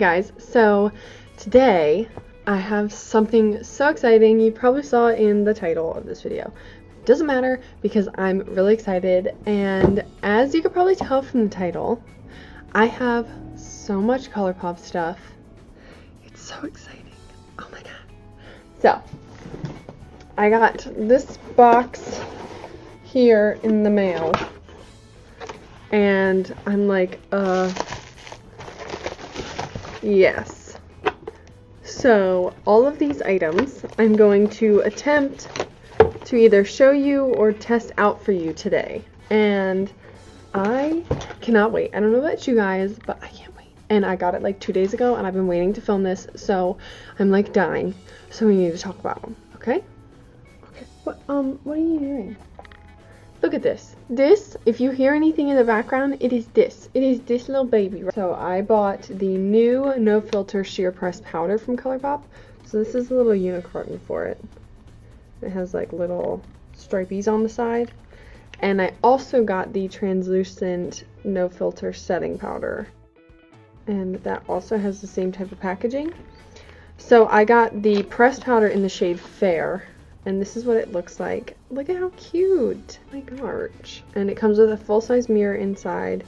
guys, so today I have something so exciting. You probably saw it in the title of this video. Doesn't matter because I'm really excited, and as you could probably tell from the title, I have so much ColourPop stuff. It's so exciting. Oh my god. So, I got this box here in the mail, and I'm like, yes. So, all of these items I'm going to attempt to either show you or test out for you today. And I cannot wait. I don't know about you guys, but I can't wait. And I got it like 2 days ago, and I've been waiting to film this, so I'm like dying. So we need to talk about them, okay? Okay. What are you doing? Look at this. This, if you hear anything in the background, it is this. It is this little baby. So I bought the new No Filter Sheer Press Powder from ColourPop. So this is a little unicorn for it. It has like little stripies on the side. And I also got the translucent No Filter setting powder. And that also has the same type of packaging. So I got the pressed powder in the shade Fair. And this is what it looks like. Look at how cute. My gosh. And it comes with a full-size mirror inside.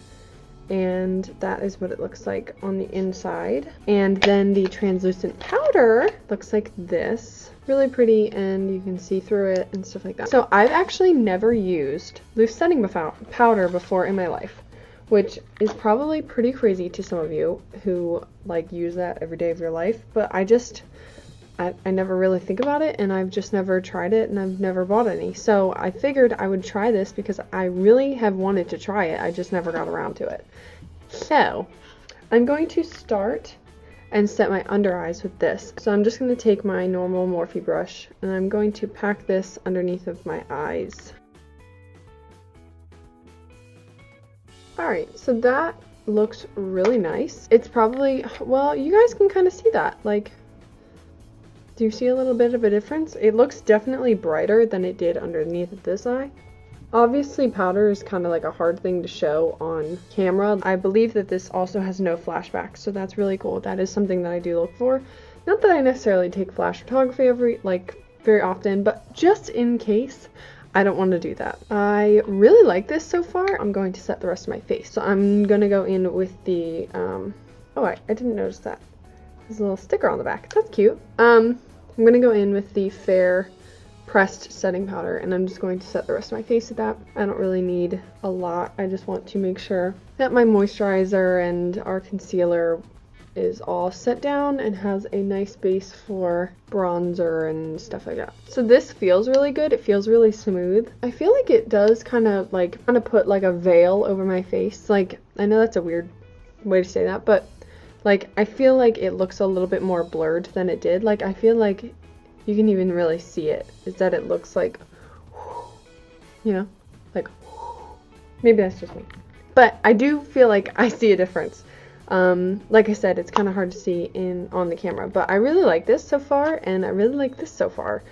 And that is what it looks like on the inside. And then the translucent powder looks like this. Really pretty, and you can see through it and stuff like that. So I've actually never used loose setting powder before in my life, which is probably pretty crazy to some of you who like use that every day of your life. But I never really think about it, and I've just never tried it, and I've never bought any. So I figured I would try this because I really have wanted to try it. I just never got around to it. So I'm going to start and set my under eyes with this. So I'm just going to take my normal Morphe brush, and I'm going to pack this underneath of my eyes. Alright, so that looks really nice. It's probably, well, you guys can kind of see that. Like, do you see a little bit of a difference? It looks definitely brighter than it did underneath of this eye. Obviously, powder is kind of like a hard thing to show on camera. I believe that this also has no flashback, so that's really cool. That is something that I do look for. Not that I necessarily take flash photography very often, but just in case, I don't want to do that. I really like this so far. I'm going to set the rest of my face. So I'm going to go in with the, oh, I didn't notice that. There's a little sticker on the back. That's cute. I'm going to go in with the Fair pressed setting powder, and I'm just going to set the rest of my face with that. I don't really need a lot. I just want to make sure that my moisturizer and our concealer is all set down and has a nice base for bronzer and stuff like that. So this feels really good. It feels really smooth. I feel like it does kind of put like a veil over my face. Like, I know that's a weird way to say that, but like, I feel like it looks a little bit more blurred than it did. Like, I feel like you can even really see it. Is that it looks like, you know, like, maybe that's just me. But I do feel like I see a difference. Like I said, it's kind of hard to see on the camera. But I really like this so far, and I really like this so far.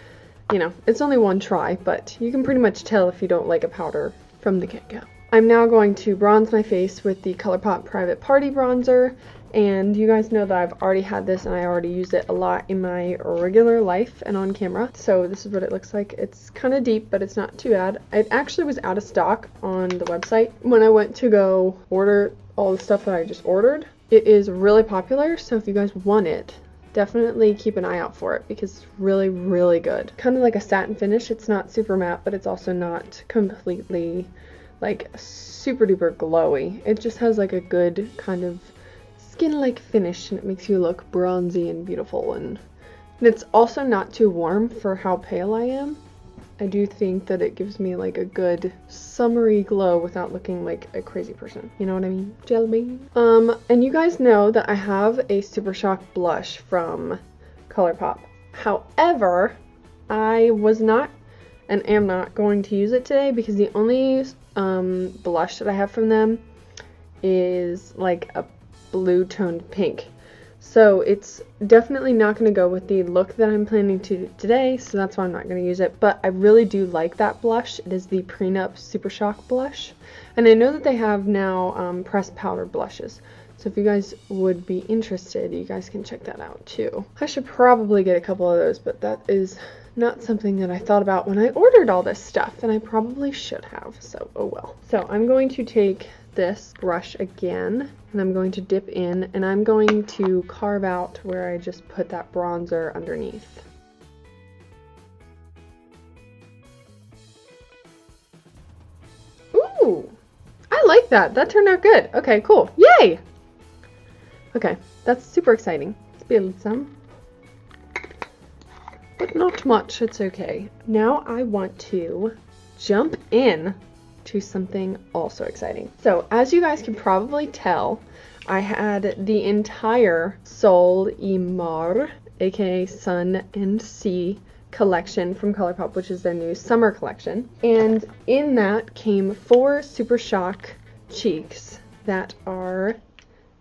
You know, it's only one try, but you can pretty much tell if you don't like a powder from the get-go. I'm now going to bronze my face with the ColourPop Private Party Bronzer. And you guys know that I've already had this, and I already use it a lot in my regular life and on camera. So this is what it looks like. It's kind of deep, but it's not too bad. It actually was out of stock on the website when I went to go order all the stuff that I just ordered. It is really popular, so if you guys want it, definitely keep an eye out for it because it's really, really good. Kind of like a satin finish. It's not super matte, but it's also not completely like super duper glowy. It just has like a good kind of skin-like finish, and it makes you look bronzy and beautiful, and it's also not too warm for how pale I am. I do think that it gives me like a good summery glow without looking like a crazy person. You know what I mean? Jelly bean. And you guys know that I have a Super Shock blush from ColourPop. However, I was not and am not going to use it today because the only blush that I have from them is like a blue toned pink. So it's definitely not going to go with the look that I'm planning to do today, so that's why I'm not going to use it. But I really do like that blush. It is the Prenup Super Shock blush. And I know that they have now pressed powder blushes. So if you guys would be interested, you guys can check that out too. I should probably get a couple of those, but that is not something that I thought about when I ordered all this stuff, and I probably should have, so oh well. So I'm going to take this brush again, and I'm going to dip in, and I'm going to carve out where I just put that bronzer underneath. Ooh, I like that. That turned out good. Okay, cool. Yay! Okay, that's super exciting. Let's build some. But not much, it's okay. Now I want to jump in to something also exciting. So as you guys can probably tell, I had the entire Sol y Mar, aka Sun and Sea collection from ColourPop, which is their new summer collection. And in that came 4 Super Shock cheeks that are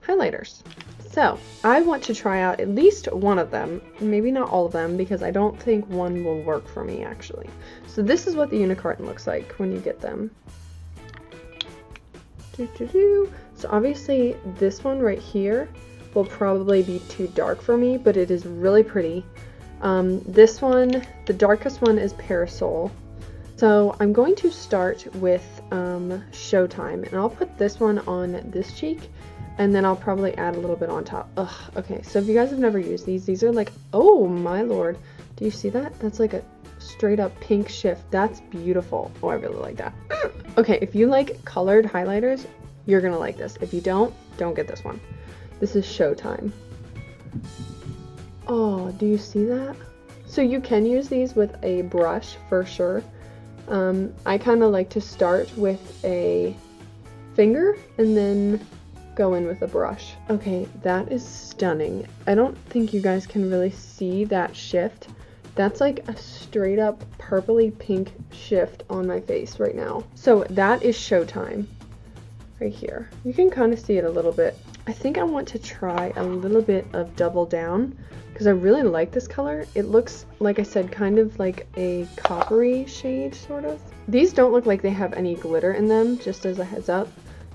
highlighters. So I want to try out at least one of them, maybe not all of them, because I don't think one will work for me actually. So this is what the unicorn looks like when you get them. So obviously this one right here will probably be too dark for me, but it is really pretty. This one, the darkest one is Parasol. So I'm going to start with Showtime, and I'll put this one on this cheek, and then I'll probably add a little bit on top. Ugh, okay, so if you guys have never used these are like, oh my lord, do you see that? That's like a straight up pink shift. That's beautiful. Oh, I really like that. Okay, if you like colored highlighters, you're gonna like this. If you don't get this one. This is Showtime. Oh, do you see that? So you can use these with a brush for sure. I kind of like to start with a finger and then go in with a brush. Okay, that is stunning. I don't think you guys can really see that shift. That's like a straight up purpley pink shift on my face right now. So that is Showtime right here. You can kind of see it a little bit. I think I want to try a little bit of Double Down because I really like this color. It looks, like I said, kind of like a coppery shade, sort of. These don't look like they have any glitter in them, just as a heads up.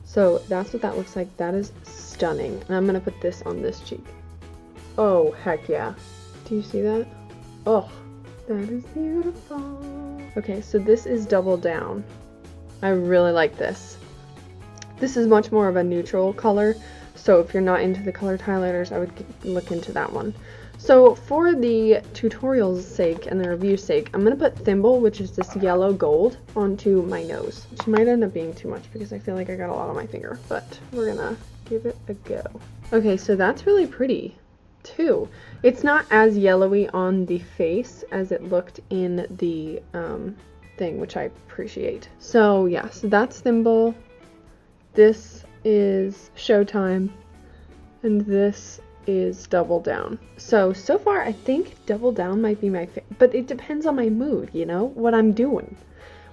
So that's what that looks like. That is stunning. And I'm gonna put this on this cheek. Oh, heck yeah. Do you see that? Oh, that is beautiful. Okay, so this is Double Down. I really like this. This is much more of a neutral color, so if you're not into the colored highlighters, I would look into that one. So for the tutorial's sake and the review's sake, I'm going to put Thimble, which is this yellow gold, onto my nose, which might end up being too much because I feel like I got a lot on my finger, but we're going to give it a go. Okay, so that's really pretty too. It's not as yellowy on the face as it looked in the thing, which I appreciate. So yeah, so that's Thimble. This is Showtime, and this is Double Down. So far I think Double Down might be my favorite, but it depends on my mood, you know, what I'm doing.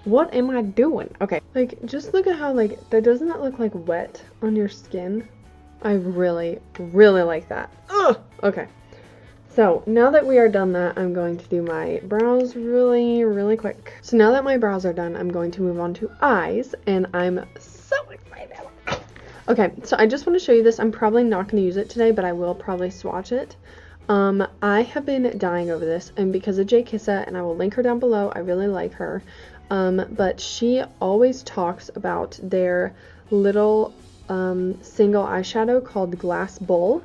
What am I doing? Okay, like, just look at how, like, that doesn't that look like wet on your skin? I really, really like that. Ugh! Okay. So now that we are done that, I'm going to do my brows really, really quick. So now that my brows are done, I'm going to move on to eyes, and I'm so excited. Okay, so I just want to show you this. I'm probably not going to use it today, but I will probably swatch it. I have been dying over this, and because of Jay Kissa, and I will link her down below, I really like her. But she always talks about their little single eyeshadow called Glass Bowl.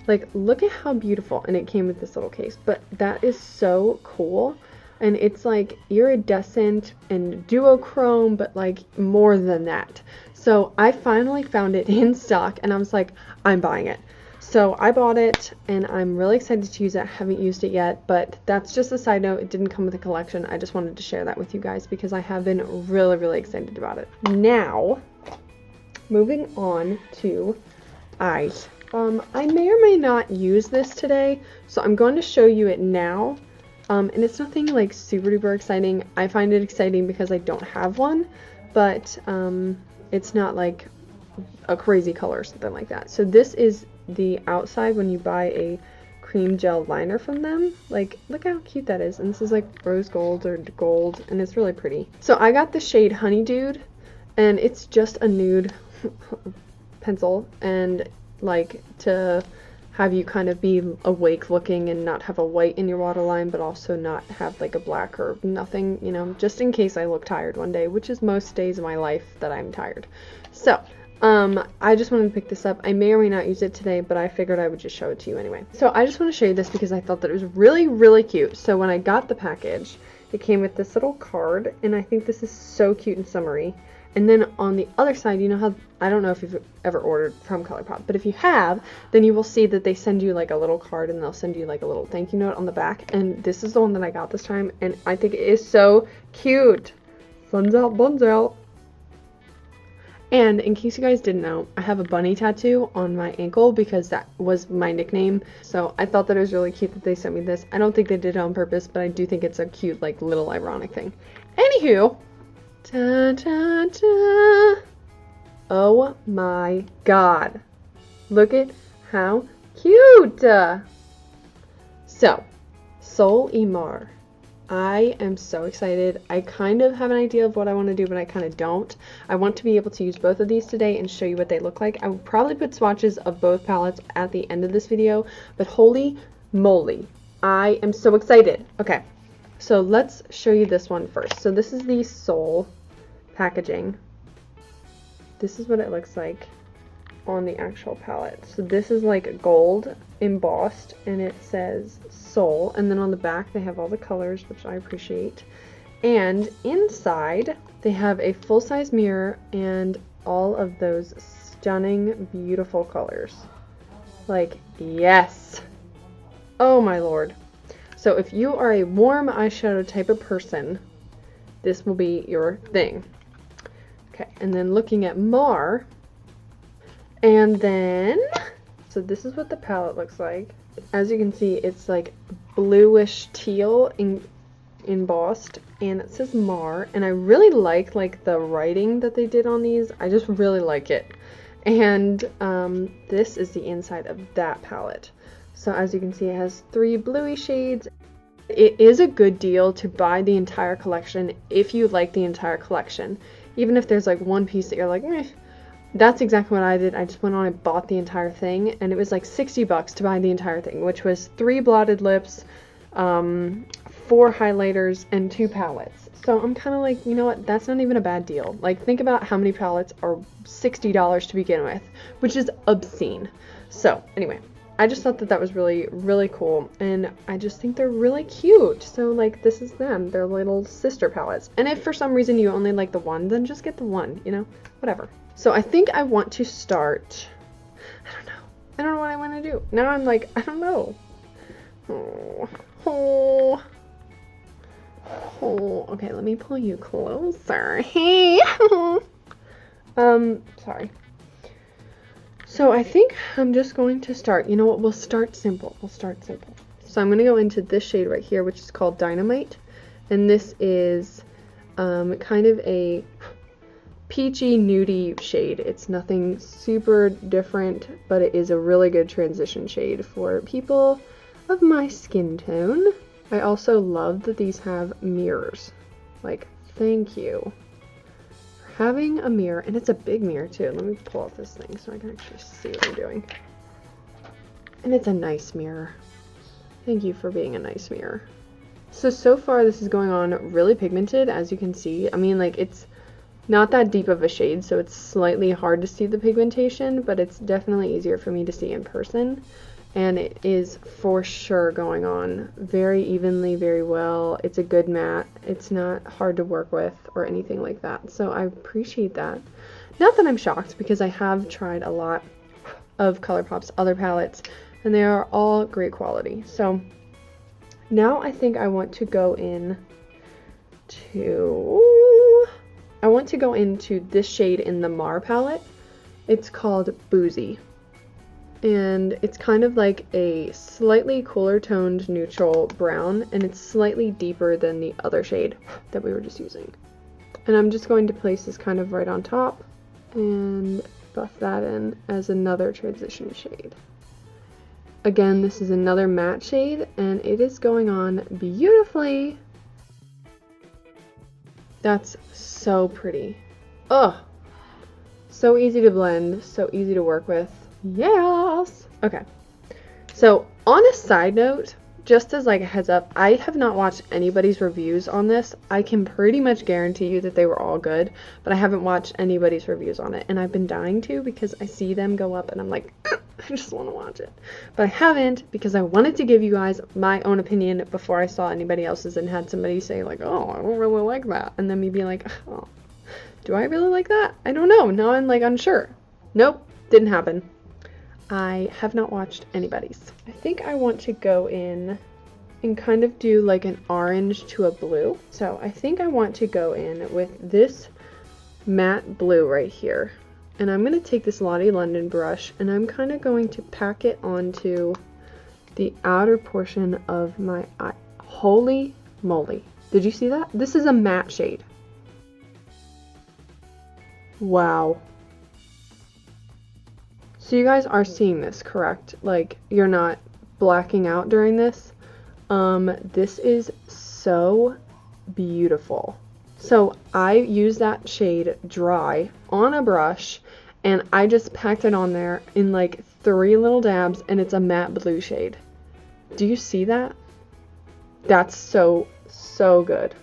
Like, look at how beautiful, and it came with this little case, but that is so cool. And it's like iridescent and duochrome, but like more than that. So I finally found it in stock, and I was like, I'm buying it. So I bought it, and I'm really excited to use it. I haven't used it yet, but that's just a side note. It didn't come with a collection. I just wanted to share that with you guys because I have been really, really excited about it. Now, moving on to eyes. I may or may not use this today, so I'm going to show you it now. And it's nothing like super duper exciting. I find it exciting because I don't have one, but it's not like a crazy color or something like that. So this is the outside when you buy a cream gel liner from them. Like, look how cute that is. And this is like rose gold or gold, and it's really pretty. So I got the shade Honey Dude, and it's just a nude pencil, and like to have you kind of be awake looking and not have a white in your waterline, but also not have like a black or nothing, you know, just in case I look tired one day, which is most days of my life that I'm tired. So, I just wanted to pick this up. I may or may not use it today, but I figured I would just show it to you anyway. So I just want to show you this because I thought that it was really, really cute. So when I got the package, it came with this little card, and I think this is so cute and summery. And then on the other side, you know how, I don't know if you've ever ordered from ColourPop, but if you have, then you will see that they send you like a little card and they'll send you like a little thank you note on the back. And this is the one that I got this time, and I think it is so cute. Sun's out, buns out. And in case you guys didn't know, I have a bunny tattoo on my ankle because that was my nickname. So I thought that it was really cute that they sent me this. I don't think they did it on purpose, but I do think it's a cute, like, little ironic thing. Anywho, ta ta ta. Oh my god. Look at how cute. So, Sol y Mar. I am so excited. I kind of have an idea of what I want to do, but I kind of don't. I want to be able to use both of these today and show you what they look like. I will probably put swatches of both palettes at the end of this video, but holy moly, I am so excited. Okay, so let's show you this one first. So this is the Sol packaging. This is what it looks like on the actual palette. So this is like gold embossed, and it says Sol, and then on the back they have all the colors, which I appreciate, and inside they have a full-size mirror and all of those stunning, beautiful colors. Like, yes, oh my lord. So if you are a warm eyeshadow type of person, this will be your thing. Okay, and then looking at Mar, and then, so this is what the palette looks like. As you can see, it's like bluish teal embossed, and it says Mar, and I really like the writing that they did on these. I just really like it. And this is the inside of that palette. So as you can see, it has 3 bluey shades. It is a good deal to buy the entire collection if you like the entire collection. Even if there's like one piece that you're like, eh. That's exactly what I did. I just went on and bought the entire thing, and it was like $60 to buy the entire thing, which was 3 blotted lips, 4 highlighters, and 2 palettes. So I'm kind of like, you know what, that's not even a bad deal. Like, think about how many palettes are $60 to begin with, which is obscene. So anyway, I just thought that that was really, really cool, and I just think they're really cute. So like, this is them, their little sister palettes. And if for some reason you only like the one, then just get the one, you know, whatever. So I think I want to start, I don't know what I want to do. Now I'm like, I don't know. Okay, let me pull you closer. Hey. Sorry. So I think I'm just going to start, you know what, we'll start simple. So I'm going to go into this shade right here, which is called Dynamite. And this is kind of a peachy nudie shade. It's nothing super different, but it is a really good transition shade for people of my skin tone. I also love that these have mirrors. Like, thank you for having a mirror, and it's a big mirror too. Let me pull out this thing so I can actually see what I'm doing. And it's a nice mirror. Thank you for being a nice mirror. So far this is going on really pigmented, as you can see. I mean, like, it's not that deep of a shade, so it's slightly hard to see the pigmentation, but it's definitely easier for me to see in person. And it is for sure going on very evenly, very well. It's a good matte. It's not hard to work with or anything like that. So I appreciate that. Not that I'm shocked, because I have tried a lot of ColourPop's other palettes, and they are all great quality. So now I think I want to go into this shade in the Mar palette. It's called Boozy, and it's kind of like a slightly cooler toned neutral brown, and it's slightly deeper than the other shade that we were just using. And I'm just going to place this kind of right on top and buff that in as another transition shade. Again, this is another matte shade, and it is going on beautifully. That's so pretty. Oh, so easy to blend, so easy to work with. Yes! Okay. So, on a side note, just as like a heads up, I have not watched anybody's reviews on this. I can pretty much guarantee you that they were all good, but I haven't watched anybody's reviews on it, and I've been dying to because I see them go up and I'm like, I just want to watch it. But I haven't because I wanted to give you guys my own opinion before I saw anybody else's and had somebody say like, oh, I don't really like that. And then me be like, oh, do I really like that? I don't know. Now I'm like unsure. Nope, didn't happen. I have not watched anybody's. I think I want to go in and kind of do like an orange to a blue. So I think I want to go in with this matte blue right here. And I'm going to take this Lottie London brush and I'm kind of going to pack it onto the outer portion of my eye. Holy moly. Did you see that? This is a matte shade. Wow. So you guys are seeing this, correct? Like, you're not blacking out during this. This is so beautiful. So I used that shade dry on a brush and I just packed it on there in like 3 little dabs and it's a matte blue shade. Do you see that? That's so good.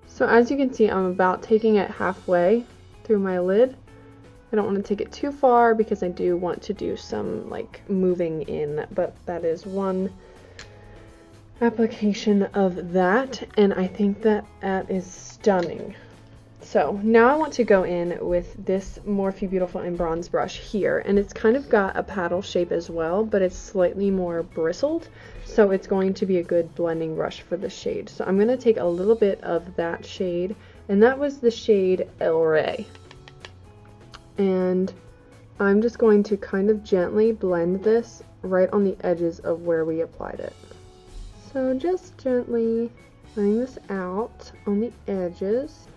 So as you can see, I'm about taking it halfway through my lid. I don't want to take it too far because I do want to do some like moving in, but that is one application of that, and I think that is stunning. So now I want to go in with this Morphe Beautiful in Bronze brush here, and it's kind of got a paddle shape as well, but it's slightly more bristled, so it's going to be a good blending brush for the shade. So I'm going to take a little bit of that shade, and that was the shade El Rey. And I'm just going to kind of gently blend this right on the edges of where we applied it. So just gently laying this out on the edges.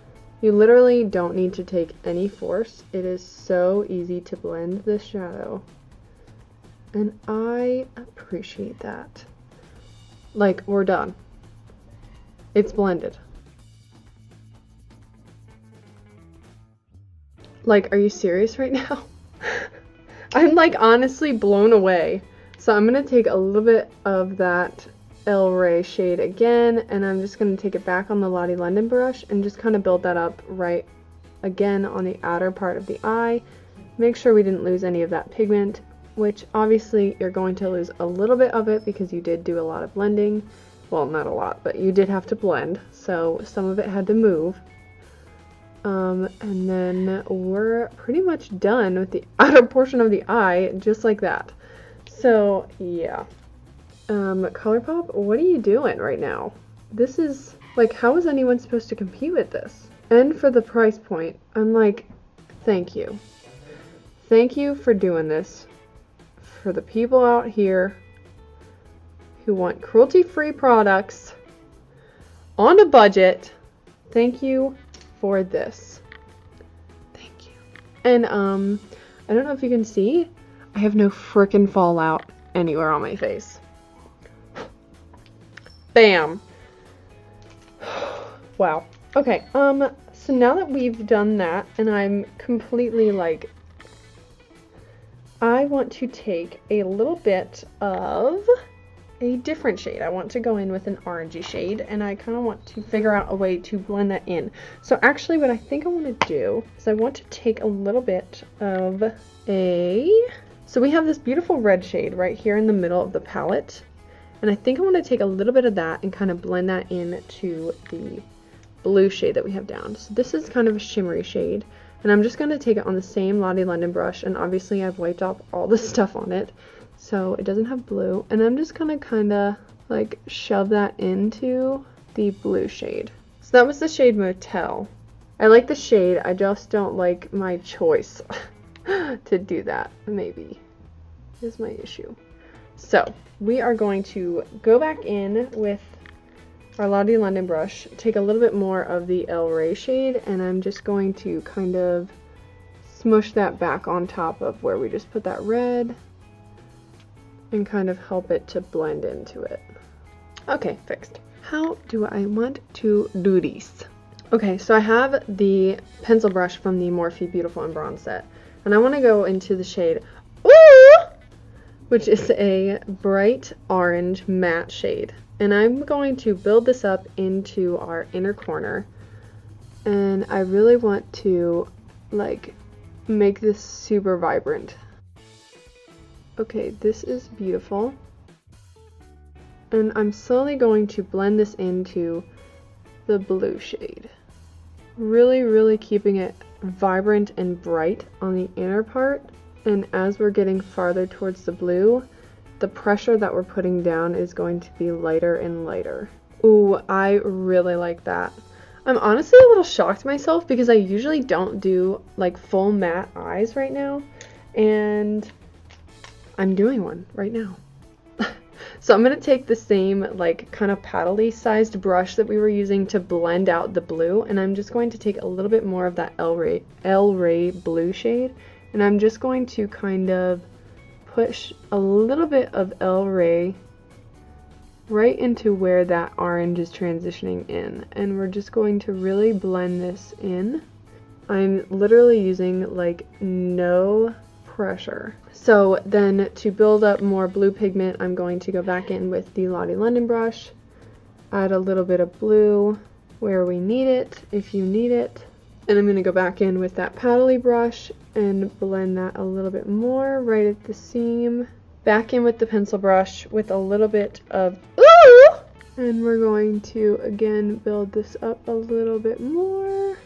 You literally don't need to take any force. It is so easy to blend this shadow. And I appreciate that. Like, we're done. It's blended. Like, are you serious right now? I'm like honestly blown away. So I'm going to take a little bit of that El Rey shade again, and I'm just going to take it back on the Lottie London brush and just kind of build that up right again on the outer part of the eye. Make sure we didn't lose any of that pigment, which obviously you're going to lose a little bit of it because you did do a lot of blending. Well, not a lot, but you did have to blend, so some of it had to move. And then we're pretty much done with the outer portion of the eye, just like that. So, yeah. ColourPop, what are you doing right now? This is, like, how is anyone supposed to compete with this? And for the price point, I'm like, thank you. Thank you for doing this. For the people out here who want cruelty-free products on a budget, thank you for this. Thank you. And, I don't know if you can see, I have no frickin' fallout anywhere on my face. Bam. Wow. Okay, so now that we've done that, and I'm completely like, I want to take a little bit of a different shade. I want to go in with an orangey shade, and I kind of want to figure out a way to blend that in. So actually what I think I want to do is I want to take a little bit of so we have this beautiful red shade right here in the middle of the palette. And I think I want to take a little bit of that and kind of blend that into the blue shade that we have down. So this is kind of a shimmery shade. And I'm just going to take it on the same Lottie London brush. And obviously I've wiped off all the stuff on it, so it doesn't have blue. And I'm just going to kind of like shove that into the blue shade. So that was the shade Motel. I like the shade, I just don't like my choice to do that, maybe, is my issue. So we are going to go back in with our Lottie London brush, take a little bit more of the El Rey shade, and I'm just going to kind of smush that back on top of where we just put that red and kind of help it to blend into it. Okay, fixed. How do I want to do these? Okay, so I have the pencil brush from the Morphe Beautiful and Bronze set, and I want to go into the shade Ooh, which is a bright orange matte shade. And I'm going to build this up into our inner corner, and I really want to like make this super vibrant. Okay, this is beautiful. And I'm slowly going to blend this into the blue shade. Really keeping it vibrant and bright on the inner part. And as we're getting farther towards the blue, the pressure that we're putting down is going to be lighter and lighter. Ooh, I really like that. I'm honestly a little shocked myself because I usually don't do like full matte eyes right now, and I'm doing one right now. So I'm going to take the same like kind of paddle-y sized brush that we were using to blend out the blue, and I'm just going to take a little bit more of that El Rey blue shade, and I'm just going to kind of push a little bit of El Rey right into where that orange is transitioning in, and we're just going to really blend this in. I'm literally using like no pressure. So then to build up more blue pigment, I'm going to go back in with the Lottie London brush, add a little bit of blue where we need it, if you need it, and I'm going to go back in with that paddly brush and blend that a little bit more right at the seam. Back in with the pencil brush with a little bit of ooh! And we're going to again build this up a little bit more.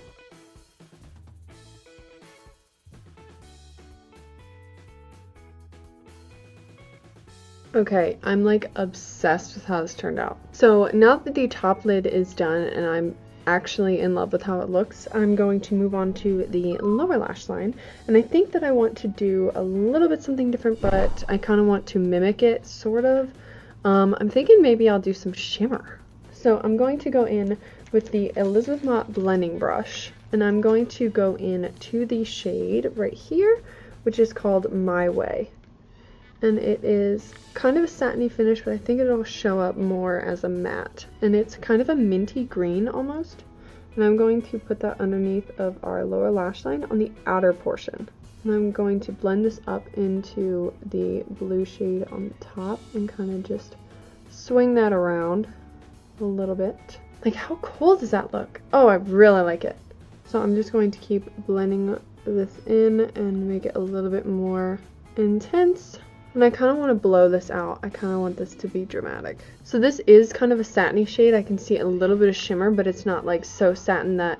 Okay, I'm like obsessed with how this turned out. So now that the top lid is done and I'm actually in love with how it looks, I'm going to move on to the lower lash line, and I think that I want to do a little bit something different, but I kind of want to mimic it sort of. I'm thinking maybe I'll do some shimmer. So I'm going to go in with the Elizabeth Mott blending brush, and I'm going to go in to the shade right here, which is called My Way. And it is kind of a satiny finish, but I think it'll show up more as a matte. And it's kind of a minty green almost. And I'm going to put that underneath of our lower lash line on the outer portion. And I'm going to blend this up into the blue shade on the top and kind of just swing that around a little bit. Like, how cool does that look? Oh, I really like it. So I'm just going to keep blending this in and make it a little bit more intense. And I kind of want to blow this out. I kind of want this to be dramatic. So this is kind of a satiny shade. I can see a little bit of shimmer, but it's not like so satin that,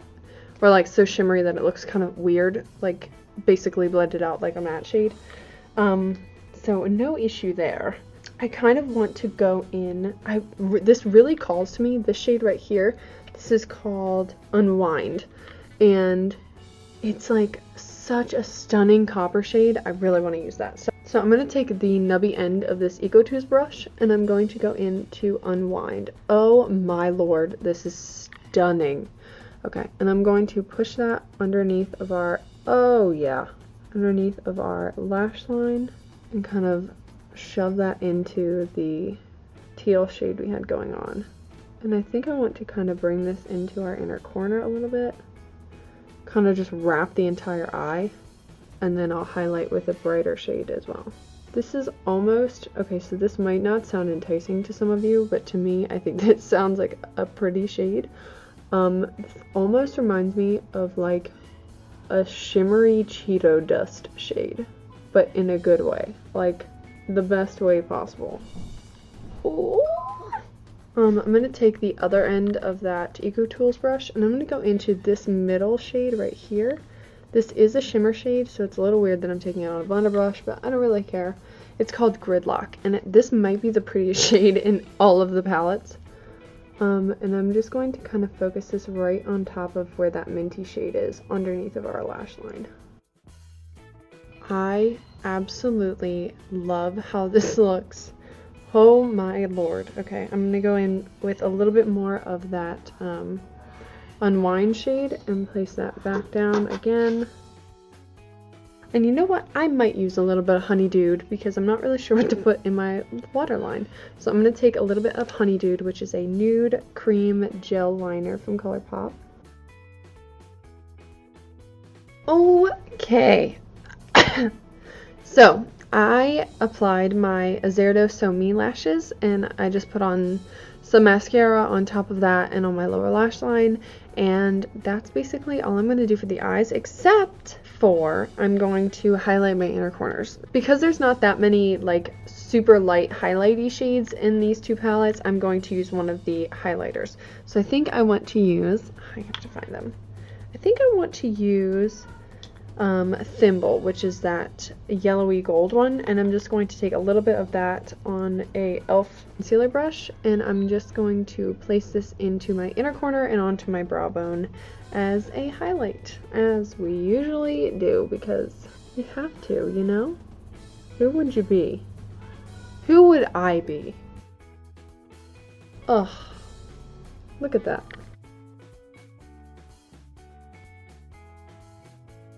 or like so shimmery that it looks kind of weird, like basically blended out like a matte shade. So no issue there. I kind of want to go in, this really calls to me, this shade right here. This is called Unwind, and it's like such a stunning copper shade. I really want to use that. So I'm going to take the nubby end of this EcoTools brush, and I'm going to go into Unwind. Oh my lord, this is stunning. Okay, and I'm going to push that underneath of our, oh yeah, underneath of our lash line, and kind of shove that into the teal shade we had going on. And I think I want to kind of bring this into our inner corner a little bit, kind of just wrap the entire eye, and then I'll highlight with a brighter shade as well. This is almost, okay, so this might not sound enticing to some of you, but to me, I think this sounds like a pretty shade. This almost reminds me of like a shimmery Cheeto dust shade, but in a good way, like the best way possible. Ooh. I'm going to take the other end of that EcoTools brush, and I'm going to go into this middle shade right here. This is a shimmer shade, so it's a little weird that I'm taking it on a blender brush, but I don't really care. It's called Gridlock, and this might be the prettiest shade in all of the palettes. And I'm just going to kind of focus this right on top of where that minty shade is, underneath of our lash line. I absolutely love how this looks. Oh my lord. Okay, I'm going to go in with a little bit more of that Unwind shade and place that back down again. And you know what? I might use a little bit of Honeydude because I'm not really sure what to put in my waterline. So I'm going to take a little bit of Honeydude, which is a nude cream gel liner from ColourPop. Okay. So, I applied my Azerdo So Me lashes, and I just put on some mascara on top of that and on my lower lash line, and that's basically all I'm going to do for the eyes, except for I'm going to highlight my inner corners. Because there's not that many like super light highlighty shades in these two palettes, I'm going to use one of the highlighters. So I think I want to use, I have to find them. I think I want to use Thimble, which is that yellowy gold one, and I'm just going to take a little bit of that on a e.l.f. concealer brush, and I'm just going to place this into my inner corner and onto my brow bone as a highlight, as we usually do, because you have to, you know? Who would you be? Who would I be? Ugh, look at that.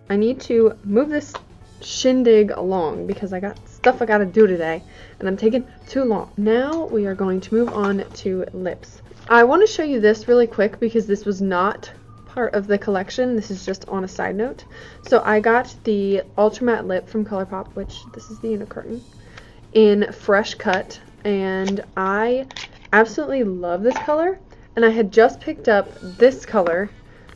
I need to move this shindig along because I got stuff I gotta do today and I'm taking too long. Now we are going to move on to lips. I want to show you this really quick because this was not part of the collection. This is just on a side note. So I got the Ultra Matte Lip from ColourPop, which this is the unicorn, in Fresh Cut, and I absolutely love this color, and I had just picked up this color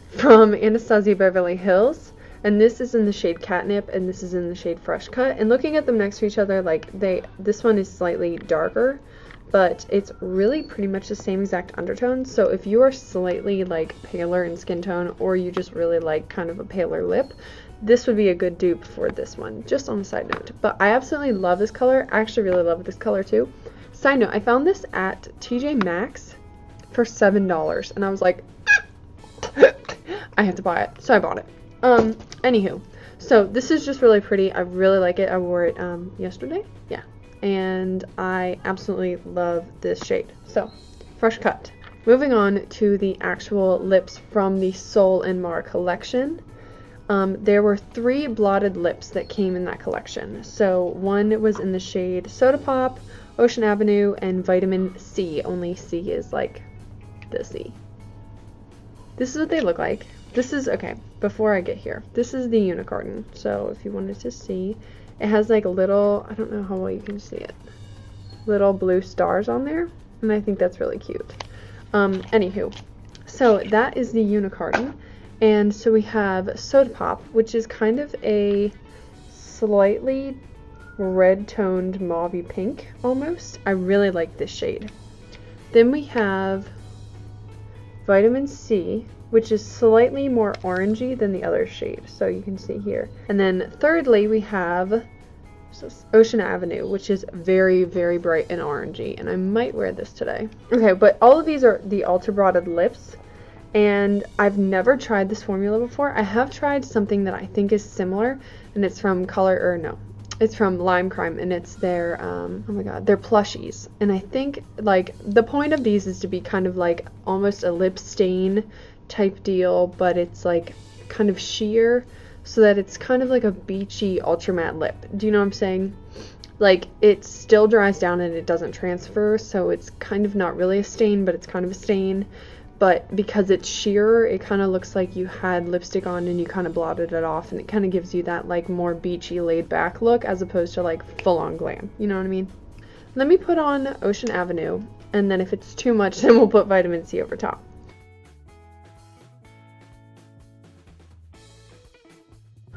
from Anastasia Beverly Hills. And this is in the shade Catnip, and this is in the shade Fresh Cut. And looking at them next to each other, like this one is slightly darker, but it's really pretty much the same exact undertone. So if you are slightly like paler in skin tone, or you just really like kind of a paler lip, this would be a good dupe for this one, just on a side note. But I absolutely love this color. I actually really love this color too. Side note, I found this at TJ Maxx for $7, and I was like, I have to buy it, so I bought it. Anywho, so this is just really pretty. I really like it. I wore it, yesterday. Yeah. And I absolutely love this shade. So, Fresh Cut. Moving on to the actual lips from the Sol and Mar collection. There were 3 blotted lips that came in that collection. So, one was in the shade Soda Pop, Ocean Avenue, and Vitamin C. Only C is like the C. This is what they look like. This is, okay, before I get here, this is the unicorn. So if you wanted to see, it has like little, I don't know how well you can see it, little blue stars on there, and I think that's really cute. Anywho, so that is the unicorn, and so we have Soda Pop, which is kind of a slightly red-toned mauve-y pink, almost. I really like this shade. Then we have Vitamin C, which is slightly more orangey than the other shade, so you can see here. And then thirdly, we have Ocean Avenue, which is very, very bright and orangey, and I might wear this today. Okay, but all of these are the ultra broaded lips, and I've never tried this formula before. I have tried something that I think is similar, and it's from it's from Lime Crime, and it's their, oh my god, they're plushies. And I think, like, the point of these is to be kind of like almost a lip stain type deal, but it's like kind of sheer, so that it's kind of like a beachy ultra matte lip. Do you know what I'm saying? Like, it still dries down and it doesn't transfer, so it's kind of not really a stain, but it's kind of a stain. But because it's sheer, it kind of looks like you had lipstick on and you kind of blotted it off, and it kind of gives you that like more beachy laid back look as opposed to like full on glam. You know what I mean? Let me put on Ocean Avenue, and then if it's too much, then we'll put Vitamin C over top.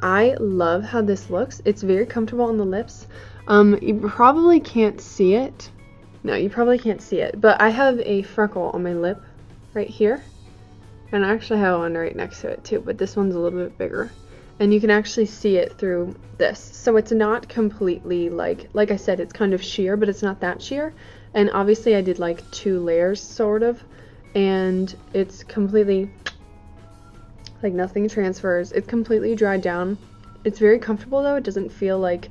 I love how this looks. It's very comfortable on the lips. You probably can't see it. No, you probably can't see it, but I have a freckle on my lip right here, and I actually have one right next to it too, but this one's a little bit bigger, and you can actually see it through this. So it's not completely like I said, it's kind of sheer, but it's not that sheer. And obviously I did like 2 layers sort of, and it's completely like nothing transfers. It's completely dried down. It's very comfortable though. It doesn't feel like,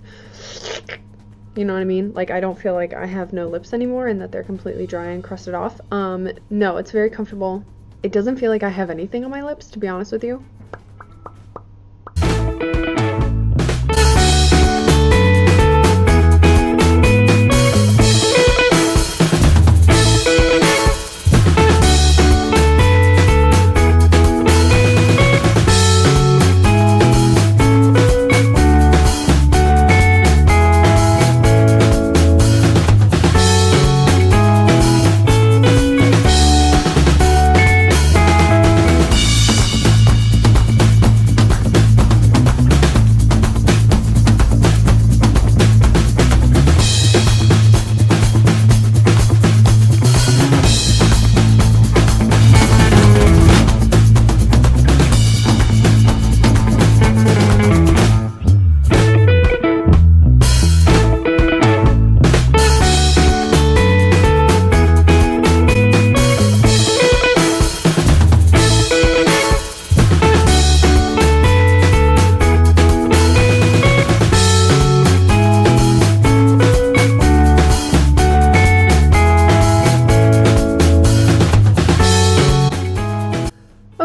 you know what I mean? Like, I don't feel like I have no lips anymore and that they're completely dry and crusted off. No, it's very comfortable. It doesn't feel like I have anything on my lips, to be honest with you.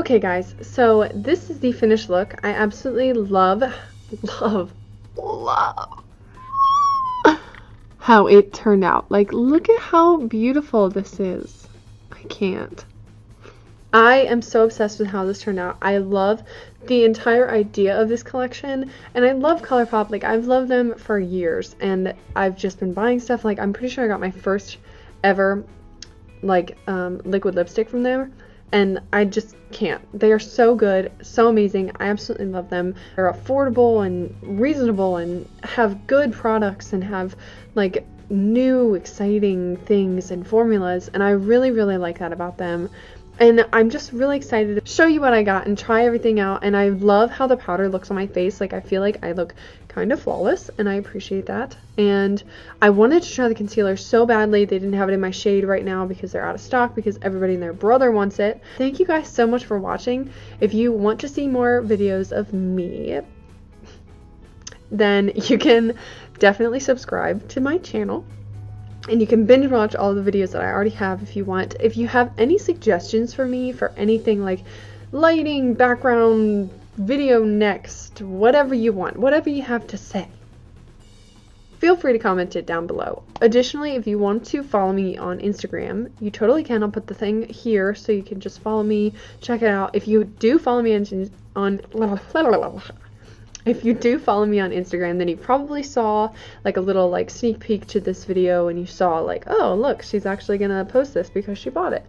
Okay guys, so this is the finished look. I absolutely love how it turned out. Like, look at how beautiful this is. I can't. I am so obsessed with how this turned out. I love the entire idea of this collection, and I love ColourPop. Like, I've loved them for years, and I've just been buying stuff. Like, I'm pretty sure I got my first ever, like, liquid lipstick from them, and I just can't. They are so good, so amazing. I absolutely love them. They're affordable and reasonable and have good products and have, like, new, exciting things and formulas, and I really, really like that about them. And I'm just really excited to show you what I got and try everything out. And I love how the powder looks on my face. Like, I feel like I look kind of flawless, and I appreciate that. And I wanted to try the concealer so badly. They didn't have it in my shade right now because they're out of stock, because everybody and their brother wants it. Thank you guys so much for watching. If you want to see more videos of me, then you can definitely subscribe to my channel. And you can binge watch all the videos that I already have if you want. If you have any suggestions for me for anything like lighting, background, video next, whatever you want, whatever you have to say, feel free to comment it down below. Additionally, if you want to follow me on Instagram, you totally can. I'll put the thing here so you can just follow me, check it out. If you do follow me If you do follow me on Instagram, then you probably saw like a little like sneak peek to this video, and you saw like, oh look, she's actually gonna post this because she bought it.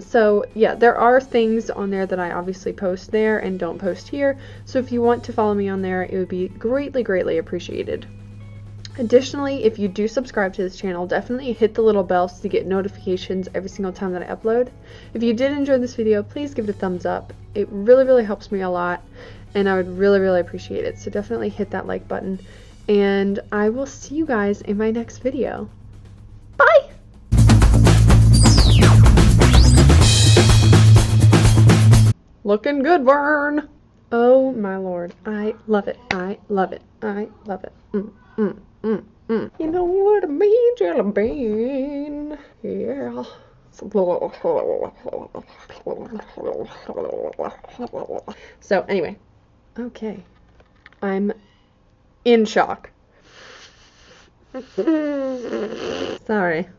So yeah, there are things on there that I obviously post there and don't post here. So if you want to follow me on there, it would be greatly, greatly appreciated. Additionally, if you do subscribe to this channel, definitely hit the little bell so you get notifications every single time that I upload. If you did enjoy this video, please give it a thumbs up. It really, really helps me a lot, and I would really, really appreciate it. So definitely hit that like button, and I will see you guys in my next video. Bye! Looking good, Vern! Oh my lord. I love it. I love it. I love it. You know what I mean, jelly bean? Yeah. So anyway, okay, I'm in shock. Sorry.